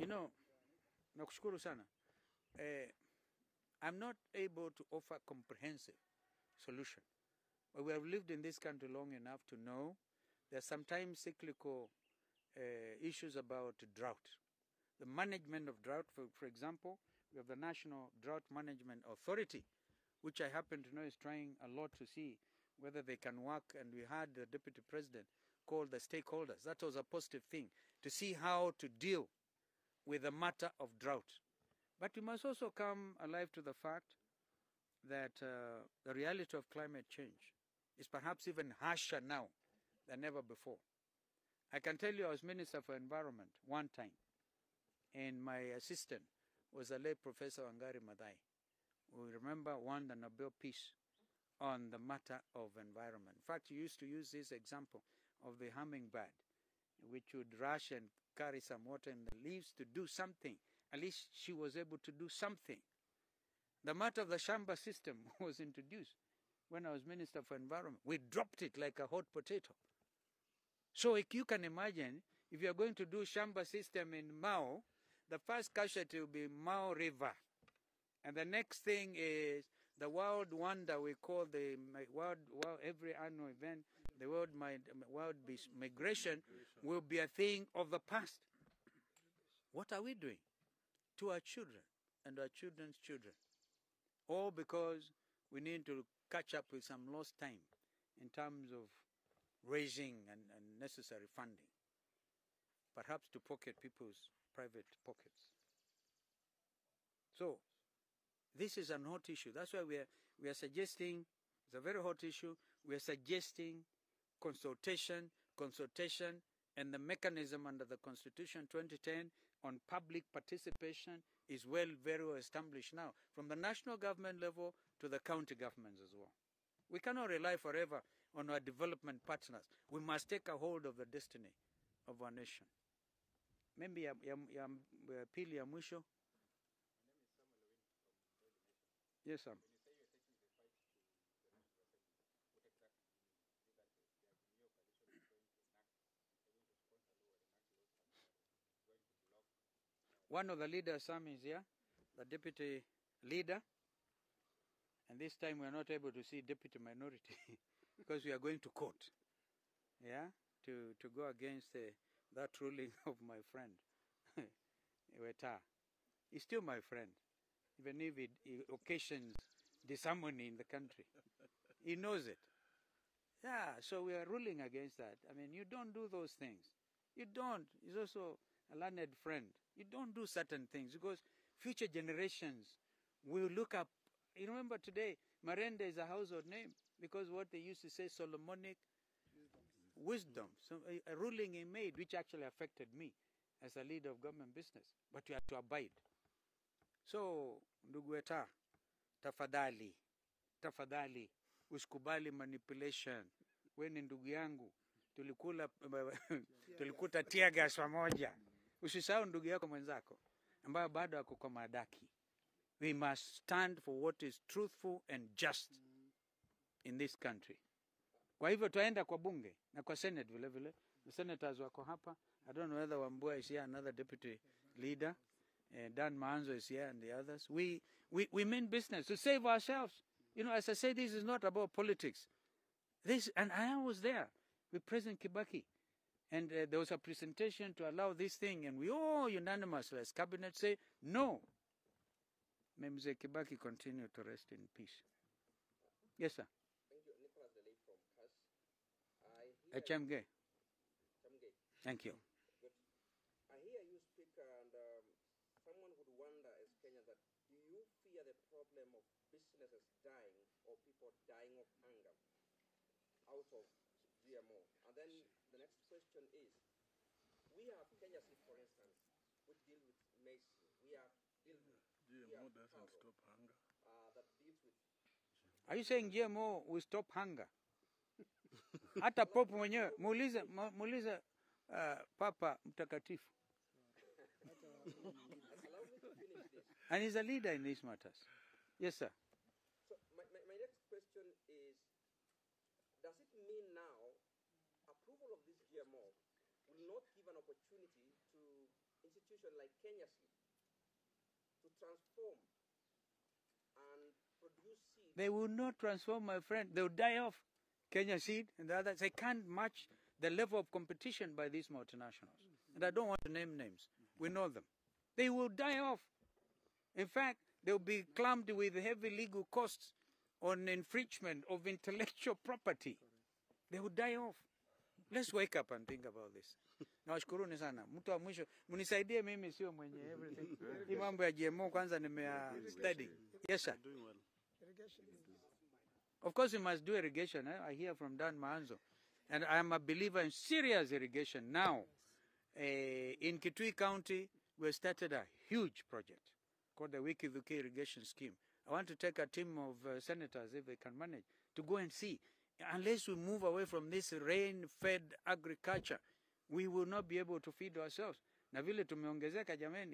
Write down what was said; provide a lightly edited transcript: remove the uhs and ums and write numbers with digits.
You know, nakushukuru sana. I'm not able to offer comprehensive solution. But we have lived in this country long enough to know there's sometimes cyclical issues about drought. The management of drought, for example, we have the National Drought Management Authority, which I happen to know is trying a lot to see whether they can work, and we had the Deputy President call the stakeholders. That was a positive thing, to see how to deal with the matter of drought. But we must also come alive to the fact that the reality of climate change is perhaps even harsher now than ever before. I can tell you I was Minister for Environment one time, and my assistant was a late Professor Wangari Maathai, who remember won the Nobel Peace on the matter of environment. In fact, he used to use this example of the hummingbird, which would rush and carry some water in the leaves to do something. At least she was able to do something. The matter of the Shamba system was introduced when I was Minister for Environment. We dropped it like a hot potato. So if you can imagine, if you are going to do Shamba system in Mao, the first casualty will be Mao River. And the next thing is the world wonder we call the world every annual event, the world beast migration will be a thing of the past. What are we doing to our children and our children's children? All because we need to catch up with some lost time in terms of raising and necessary funding, perhaps to pocket people's private pockets. So this is a hot issue. That's why we are suggesting, it's a very hot issue, we are suggesting consultation, and the mechanism under the Constitution 2010 on public participation is very well established now, from the national government level to the county governments as well. We cannot rely forever on our development partners. We must take a hold of the destiny of our nation. Maybe pili ya mwisho. Yes, sir. One of the leaders, Sam, is here, the deputy leader. And this time we are not able to see deputy minority because we are going to court, yeah, to go against that ruling of my friend, Weta. He's still my friend, even if it occasions disharmony in the country. He knows it. Yeah, so we are ruling against that. I mean, you don't do those things. You don't. He's also a learned friend. You don't do certain things because future generations will look up. You remember today, Marenda is a household name because what they used to say, Solomonic wisdom. So a ruling he made which actually affected me as a leader of government business. But you have to abide. So, ndugu Weta, tafadhali, usikubali manipulation. We ni ndugu yangu, tulikuta tear gas pamoja. Usisahau ndugu yako mwenzako, ambayo bado ako kwa madaki. We must stand for what is truthful and just in this country. Kwa hivyo tuaenda kwa bunge na kwa senate vile vile. The senators wako hapa. I don't know whether Wambua is here, another deputy leader. Dan Maanzo is here and the others. We mean business to save ourselves. You know, as I say, this is not about politics. And I was there with President Kibaki. And there was a presentation to allow this thing. And we all unanimously as cabinet say, no. May Mzee Kibaki continue to rest in peace. Yes, sir. Thank you. Nicholas Delay from CAS. HMG. Thank you. Good. I hear you speak, and someone would wonder as Kenyan that do you fear the problem of businesses dying or people dying of hunger out of GMO? And then the next question is, we have Kenya Seed, for instance, which deal with maize. We have GMO doesn't stop hunger. That deals with. Are you saying GMO will stop hunger? Hata Pope mwenyewe, muulize Papa Mtakatifu. Allow me to finish this. And he's a leader in these matters. Yes, sir. So my next question is, does it mean now approval of this GMO will not give an opportunity to institution like Kenya Seed to transform and produce seed? They will not transform, my friend. They will die off. Kenya Seed and the others, they can't match the level of competition by these multinationals. And I don't want to name names. We know them. They will die off. In fact, they'll be clamped with heavy legal costs on infringement of intellectual property. They will die off. Let's wake up and think about this. Nawashukuruni sana. Mtu wa mwisho, munisaidie mimi sio mwenye everything. Hii mambo ya GMO kwanza nimea study. Yes, sir. Of course, we must do irrigation. I hear from Dan Maanzo. And I am a believer in serious irrigation now. In Kitui County, we started a huge project called the Wiki-Duki Irrigation Scheme. I want to take a team of senators, if they can manage, to go and see. Unless we move away from this rain-fed agriculture, we will not be able to feed ourselves. Na vile tumeongezeka jameni.